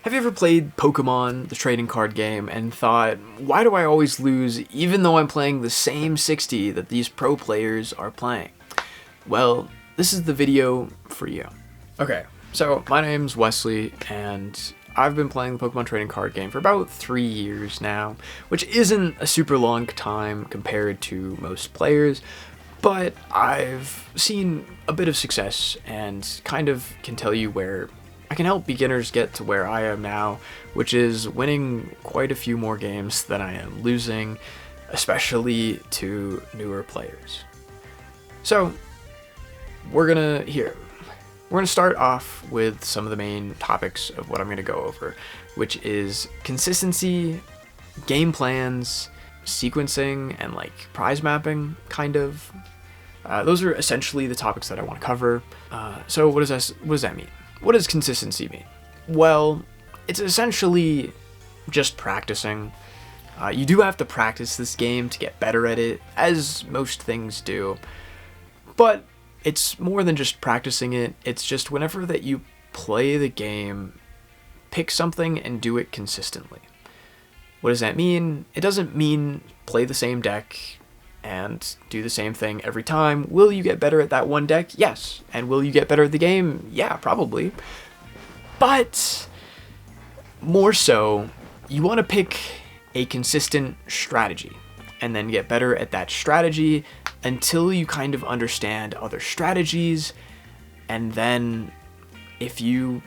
Have you ever played Pokémon, the trading card game, and thought, why do I always lose even though I'm playing the same 60 that these pro players are playing? Well, this is the video for you. Okay, so my name's Wesley, and I've been playing the Pokemon trading card game for about 3 years now, which isn't a super long time compared to most players, but I've seen a bit of success and kind of can tell you where I can help beginners get to where I am now, which is winning quite a few more games than I am losing, especially to newer players. So, we're gonna start off with some of the main topics of what I'm gonna go over, which is consistency, game plans, sequencing, and like prize mapping, kind of. Those are essentially the topics that I want to cover. So what does that mean? What does consistency mean? Well, it's essentially just practicing. You do have to practice this game to get better at it, as most things do. But it's more than just practicing it. It's just whenever that you play the game, pick something and do it consistently. What does that mean? It doesn't mean play the same deck and do the same thing every time. Will you get better at that one deck? Yes. And will you get better at the game? Yeah, probably. But more so, you want to pick a consistent strategy and then get better at that strategy until you kind of understand other strategies. And then if you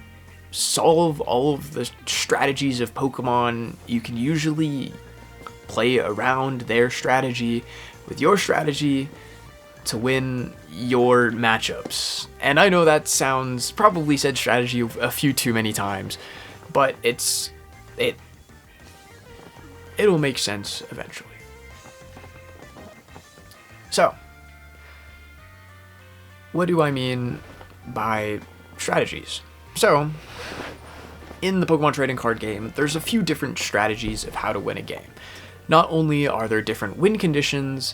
solve all of the strategies of Pokemon, you can usually play around their strategy with your strategy to win your matchups. And I know that sounds, probably said strategy a few too many times, but it'll make sense eventually. So, what do I mean by strategies? So, in the Pokemon trading card game, there's a few different strategies of how to win a game. Not only are there different win conditions,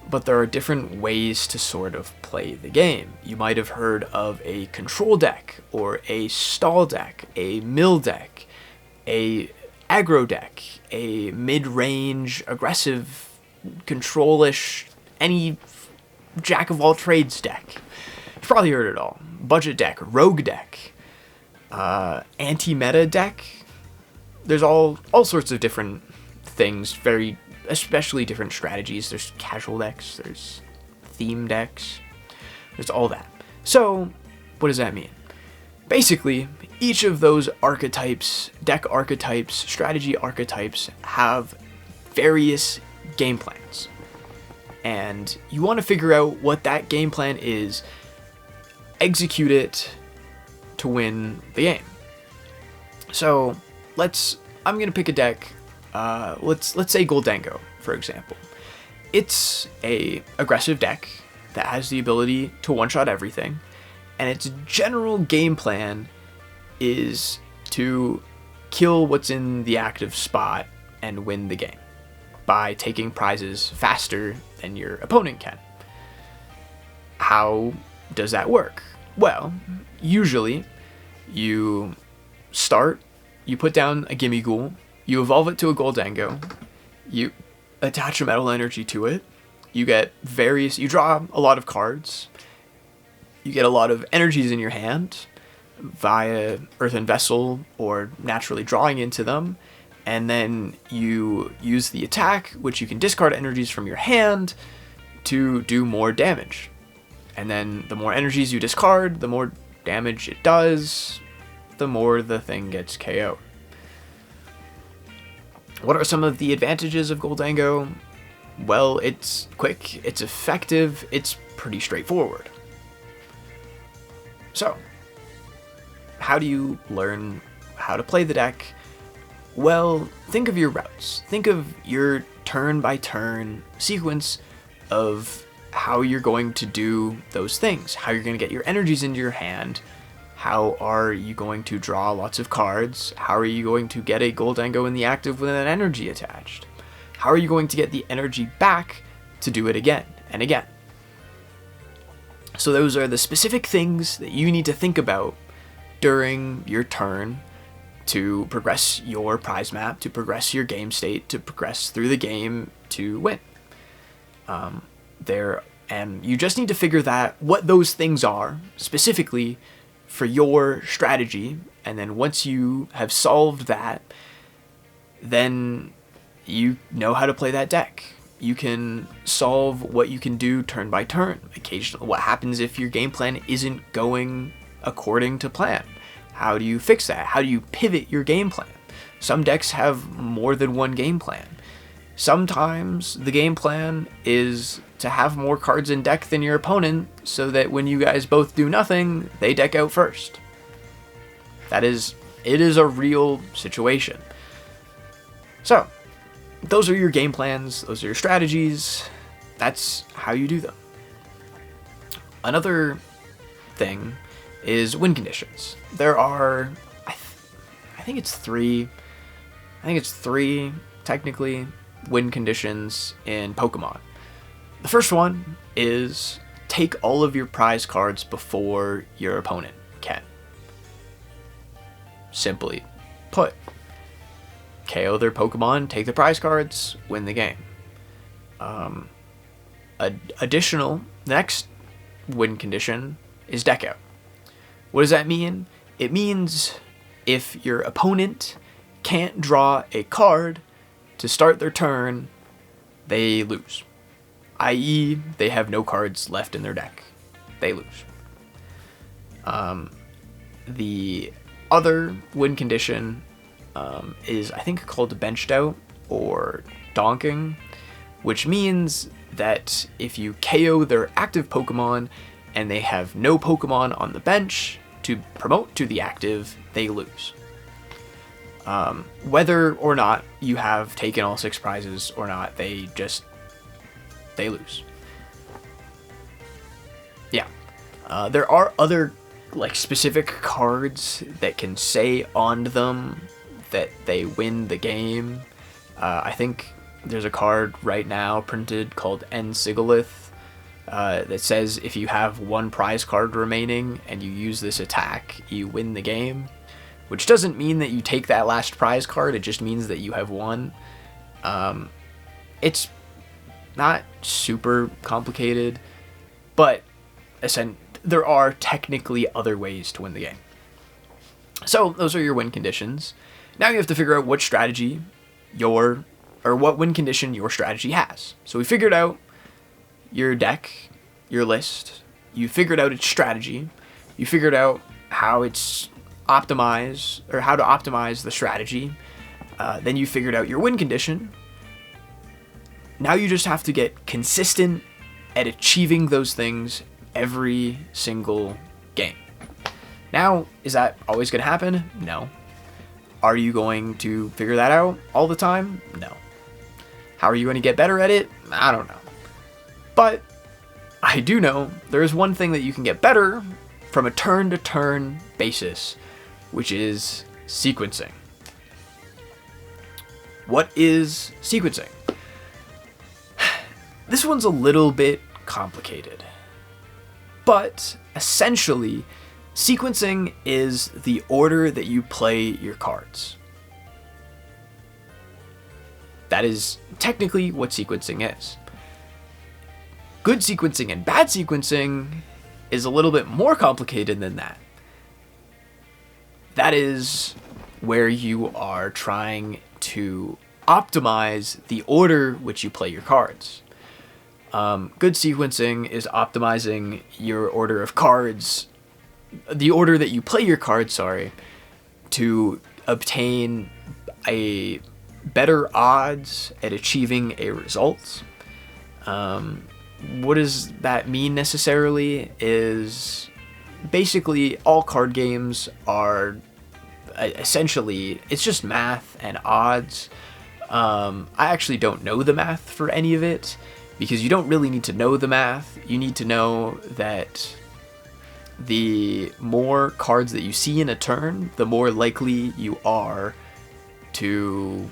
but there are different ways to sort of play the game. You might have heard of a control deck, or a stall deck, a mill deck, a aggro deck, a mid-range, aggressive, control-ish, any jack-of-all-trades deck. You've probably heard it all. Budget deck, rogue deck, anti-meta deck. There's all sorts of different things, especially different strategies. There's casual decks, there's theme decks, there's all that. So, what does that mean? Basically, each of those archetypes, deck archetypes, strategy archetypes, have various game plans. And you want to figure out what that game plan is, execute it to win the game. So, I'm going to pick a deck. Let's say Goldango, for example. It's a aggressive deck that has the ability to one-shot everything, and its general game plan is to kill what's in the active spot and win the game by taking prizes faster than your opponent can. How does that work? Well, usually you put down a Gimmighoul, you evolve it to a Goldango, you attach a Metal Energy to it, you draw a lot of cards, you get a lot of energies in your hand via Earthen Vessel or naturally drawing into them, and then you use the attack, which you can discard energies from your hand to do more damage. And then the more energies you discard, the more damage it does, the more the thing gets KO'd. What are some of the advantages of Goldango? Well, it's quick, it's effective, it's pretty straightforward. So, how do you learn how to play the deck? Well, think of your routes. Think of your turn-by-turn sequence of how you're going to do those things, how you're going to get your energies into your hand, how are you going to draw lots of cards, how are you going to get a Goldango in the active with an energy attached, how are you going to get the energy back to do it again and again. So those are the specific things that you need to think about during your turn to progress your prize map, to progress your game state, to progress through the game to win. And you just need to figure what those things are specifically for your strategy. And then once you have solved that, then you know how to play that deck. You can solve what you can do turn by turn. Occasionally, what happens if your game plan isn't going according to plan? How do you fix that? How do you pivot your game plan? Some decks have more than one game plan. Sometimes the game plan is to have more cards in deck than your opponent, so that when you guys both do nothing, they deck out first. It is a real situation. So, those are your game plans, those are your strategies, that's how you do them. Another thing is win conditions. There are, I think it's three technically win conditions in Pokemon. The first one is take all of your prize cards before your opponent can. Simply put, KO their Pokemon, take the prize cards, win the game. The next win condition is deck out. What does that mean? It means if your opponent can't draw a card to start their turn, they lose. I.e., they have no cards left in their deck. They lose. The other win condition is, I think, called benched out or donking, which means that if you KO their active Pokemon and they have no Pokemon on the bench to promote to the active, they lose. Whether or not you have taken all 6 prizes or not, they lose. Yeah. There are other specific cards that can say on them that they win the game. I think there's a card right now printed called N Sigilith that says if you have 1 prize card remaining and you use this attack, you win the game. Which doesn't mean that you take that last prize card, it just means that you have won. It's not super complicated, but there are technically other ways to win the game. So those are your win conditions. Now you have to figure out what strategy what win condition your strategy has. So we figured out your deck, your list. You figured out its strategy. You figured out how to optimize the strategy. Then you figured out your win condition. Now you just have to get consistent at achieving those things every single game. Now, is that always going to happen? No. Are you going to figure that out all the time? No. How are you going to get better at it? I don't know. But I do know there is one thing that you can get better from a turn-to-turn basis, which is sequencing. What is sequencing? This one's a little bit complicated, but essentially, sequencing is the order that you play your cards. That is technically what sequencing is. Good sequencing and bad sequencing is a little bit more complicated than that. That is where you are trying to optimize the order which you play your cards. Good sequencing is optimizing your order of cards, the order that you play your cards, to obtain a better odds at achieving a result. What does that mean necessarily is basically all card games are essentially, it's just math and odds. I actually don't know the math for any of it, because you don't really need to know the math. You need to know that the more cards that you see in a turn, the more likely you are to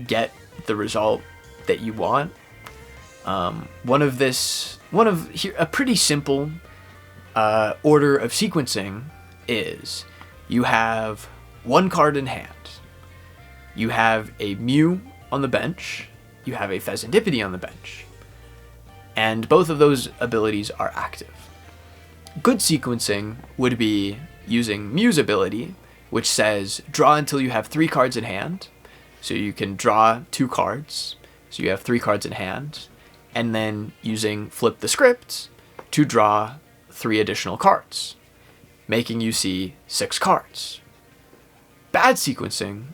get the result that you want. A pretty simple order of sequencing is you have one card in hand. You have a Mew on the bench. You have a Pheasantipity on the bench. And both of those abilities are active. Good sequencing would be using Mew's ability, which says draw until you have 3 cards in hand. So you can draw 2 cards. So you have 3 cards in hand. And then using Flip the Script to draw 3 additional cards, making you see 6 cards. Bad sequencing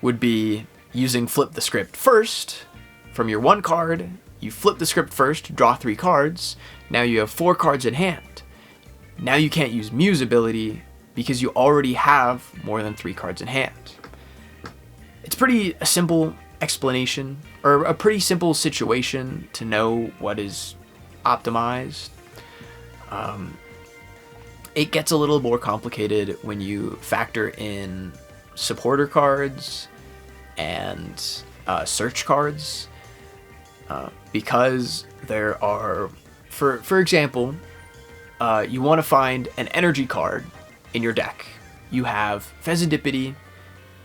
would be using Flip the Script first. From your 1 card, you flip the script first, draw 3 cards. Now you have 4 cards in hand. Now you can't use Mew's ability because you already have more than 3 cards in hand. It's pretty a simple explanation, or a pretty simple situation to know what is optimized. It gets a little more complicated when you factor in supporter cards and search cards, because there are, for example, you want to find an energy card in your deck. You have Pheasantipity,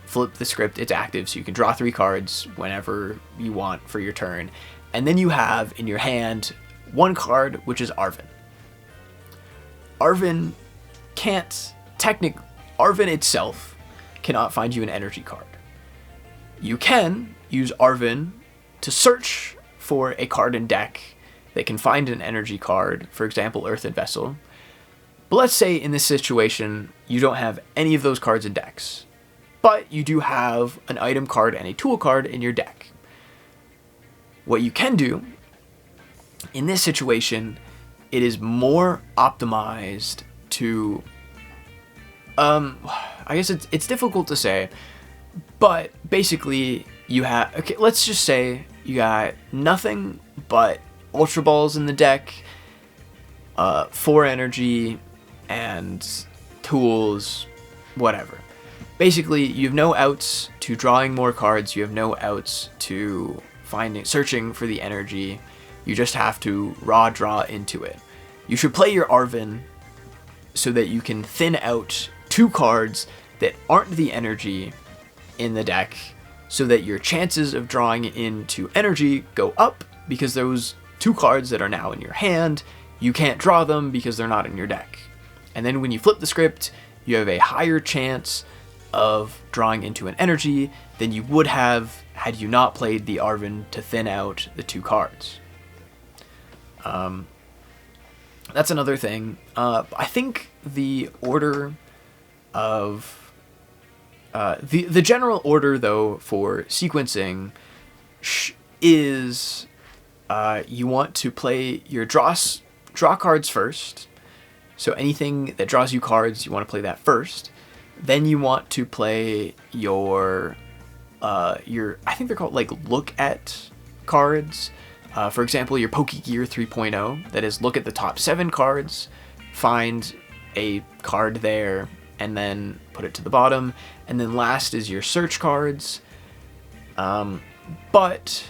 flip the script, it's active, so you can draw 3 cards whenever you want for your turn. And then you have in your hand 1 card, which is Arven. Arven itself cannot find you an energy card. You can use Arven to search for a card in deck that can find an energy card, for example, Earthen Vessel. But let's say in this situation, you don't have any of those cards in decks, but you do have an item card and a tool card in your deck. What you can do in this situation, it is more optimized to, I guess it's difficult to say, but basically you have, okay, let's just say you got nothing but Ultra Balls in the deck, 4 energy, and tools, whatever. Basically, you have no outs to drawing more cards, you have no outs to searching for the energy, you just have to raw draw into it. You should play your Arven so that you can thin out 2 cards that aren't the energy in the deck, so that your chances of drawing into energy go up, because those 2 cards that are now in your hand, you can't draw them because they're not in your deck. And then when you flip the script, you have a higher chance of drawing into an energy than you would have had you not played the Arven to thin out the 2 cards. That's another thing. I think the order of the general order, though, for sequencing is you want to play your draw cards first. So anything that draws you cards, you want to play that first. Then you want to play your I think they're called like look at cards. For example, your Pokegear 3.0, that is look at the top 7 cards, find a card there, and then put it to the bottom. And then last is your search cards. But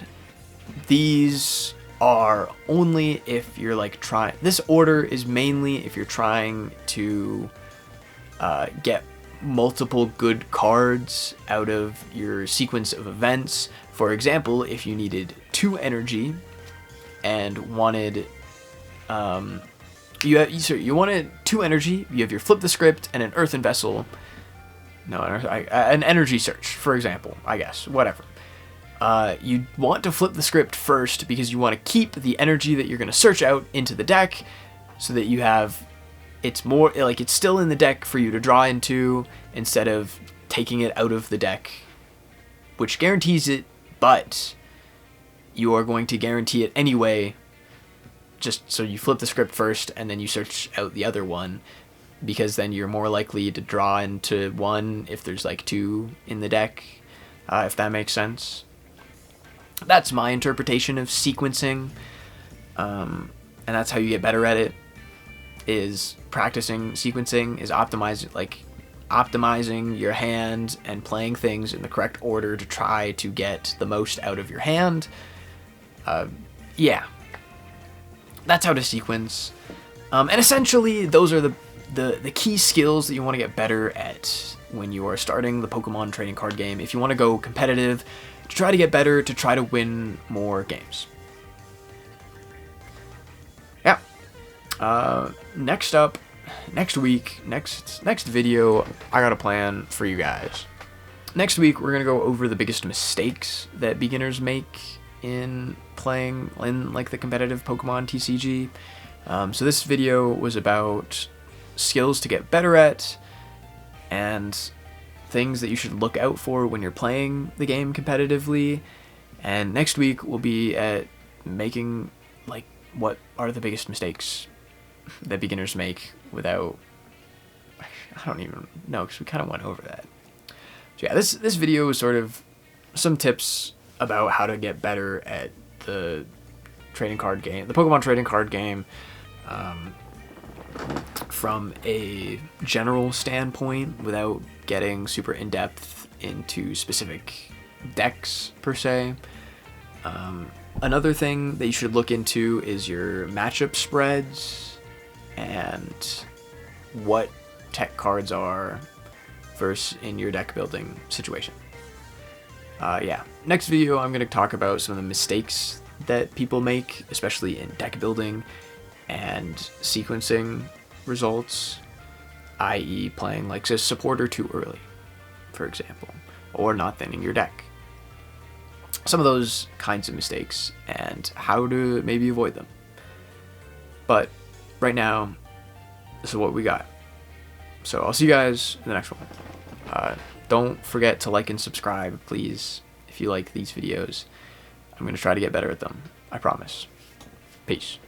these are only if you're like trying. This order is mainly if you're trying to get multiple good cards out of your sequence of events. For example, if you needed 2 energy and wanted you wanted 2 energy, you have your flip the script and an Earthen Vessel. No, an energy search, for example, I guess, whatever. You want to flip the script first because you want to keep the energy that you're going to search out into the deck, so that you have, it's more like it's still in the deck for you to draw into instead of taking it out of the deck, which guarantees it, but you are going to guarantee it anyway, just so you flip the script first and then you search out the other one, because then you're more likely to draw into one if there's like 2 in the deck, if that makes sense. That's my interpretation of sequencing, and that's how you get better at it, is practicing sequencing, is optimizing your hand and playing things in the correct order to try to get the most out of your hand. Yeah, that's how to sequence. And essentially, those are the key skills that you want to get better at when you are starting the Pokemon trading card game, if you want to go competitive, to try to get better, to try to win more games. Yeah. Next up, next week, next video, I got a plan for you guys. Next week, we're going to go over the biggest mistakes that beginners make in playing in like the competitive Pokemon TCG. So this video was about skills to get better at and things that you should look out for when you're playing the game competitively. And next week we'll be at making like what are the biggest mistakes that beginners make without, I don't even know, because we kind of went over that. So yeah, this video is sort of some tips about how to get better at the trading card game, the Pokemon trading card game, from a general standpoint without getting super in-depth into specific decks per se. Another thing that you should look into is your matchup spreads and what tech cards are versus in your deck building situation. Yeah, next video I'm going to talk about some of the mistakes that people make, especially in deck building and sequencing results, i.e. playing like a supporter too early, for example, or not thinning your deck. Some of those kinds of mistakes and how to maybe avoid them. But right now, this is what we got. So I'll see you guys in the next one. Don't forget to like and subscribe, please, if you like these videos. I'm going to try to get better at them. I promise. Peace.